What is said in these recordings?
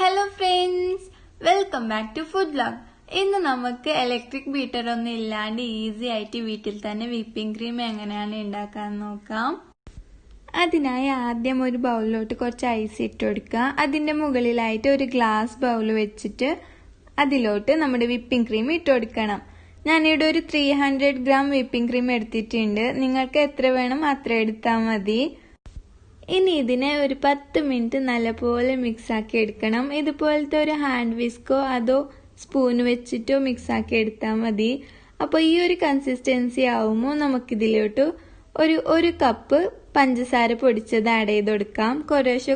Hello friends, welcome back to food vlog. ഇന്ന് നമുക്ക് electric beater ഒന്നും ഇല്ലാണ്ട് ഈസി ആയിട്ട് വീട്ടിൽ തന്നെ വിപ്പിംഗ് ക്രീം എങ്ങനെയാണ് ഉണ്ടാക്കാൻ നോക്കാം. അതിനായി ആദ്യം ഒരു ബൗളിലോട്ട് കുറച്ച് ഐസ് ഇട്ട് കൊടുക്കുക. അതിന്റെ മുകളിലായിട്ട് ഒരു ഗ്ലാസ് ബൗൾ വെച്ചിട്ട് അതിലോട്ട് നമ്മുടെ വിപ്പിംഗ് ക്രീം ഇട്ട് കൊടുക്കണം. ഞാനിവിടെ ഒരു 300 ഗ്രാം വിപ്പിംഗ് ക്രീം എടുത്തിട്ടുണ്ട്. നിങ്ങൾക്ക് എത്ര വേണം അത്ര എടുത്താൽ മതി. ഇനി ഇതിനെ ഒരു 10 മിനിറ്റ് നല്ലപോലെ മിക്സ് ആക്കി എടുക്കണം. ഇതുപോലത്തെ ഒരു ഹാൻഡ് വിസ്കോ അതോ സ്പൂൺ വെച്ചിട്ടോ മിക്സ് ആക്കി എടുത്താൽ മതി. അപ്പോൾ ഈ ഒരു കൺസിസ്റ്റൻസി ആവുമ്പോൾ നമുക്കിതിലോട്ട് ഒരു കപ്പ് പഞ്ചസാര പൊടിച്ചത് ആഡ് ചെയ്ത് കൊടുക്കാം. കുറേശ്ശെ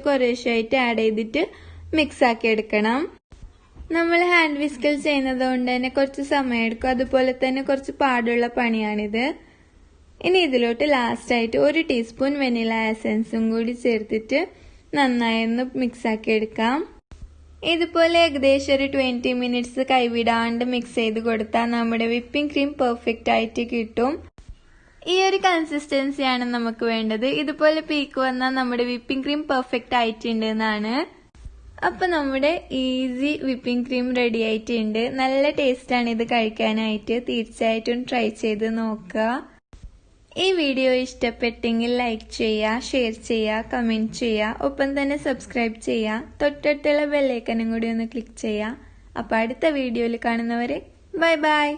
ആഡ് ചെയ്തിട്ട് മിക്സ് ആക്കി എടുക്കണം. നമ്മൾ ഹാൻഡ് വിസ്കിൽ ചെയ്യുന്നത് കൊണ്ട് തന്നെ കുറച്ച് സമയം എടുക്കും. അതുപോലെ തന്നെ കുറച്ച് പാടുള്ള പണിയാണിത്. ഇനി ഇതിലോട്ട് ലാസ്റ്റ് ആയിട്ട് 1 ടീസ്പൂൺ വെനില എസൻസും കൂടി ചേർത്തിട്ട് നന്നായി ഒന്ന് മിക്സ് ആക്കി എടുക്കാം. ഇതുപോലെ ഏകദേശം ഒരു 20 മിനിറ്റ്സ് കൈവിടാണ്ട് മിക്സ് ചെയ്ത് കൊടുത്താൽ നമ്മുടെ വിപ്പിംഗ് ക്രീം പെർഫെക്റ്റ് ആയിട്ട് കിട്ടും. ഈ ഒരു കൺസിസ്റ്റൻസിയാണ് നമുക്ക് വേണ്ടത്. ഇതുപോലെ പീക്ക് വന്നാൽ നമ്മുടെ വിപ്പിംഗ് ക്രീം പെർഫെക്റ്റ് ആയിട്ടുണ്ട് എന്നാണ്. അപ്പൊ നമ്മുടെ ഈസി വിപ്പിംഗ് ക്രീം റെഡി ആയിട്ടുണ്ട്. നല്ല ടേസ്റ്റാണ് ഇത് കഴിക്കാനായിട്ട്. തീർച്ചയായിട്ടും ട്രൈ ചെയ്ത് നോക്കുക. ഈ വീഡിയോ ഇഷ്ടപ്പെട്ടെങ്കിൽ ലൈക്ക് ചെയ്യുക, ഷെയർ ചെയ്യുക, കമന്റ് ചെയ്യുക, ഒപ്പം തന്നെ സബ്സ്ക്രൈബ് ചെയ്യുക. തൊട്ടടുത്തുള്ള ബെല്ലൈക്കനും കൂടി ഒന്ന് ക്ലിക്ക് ചെയ്യുക. അപ്പോൾ അടുത്ത വീഡിയോയിൽ കാണുന്നവരെ ബൈ ബൈ.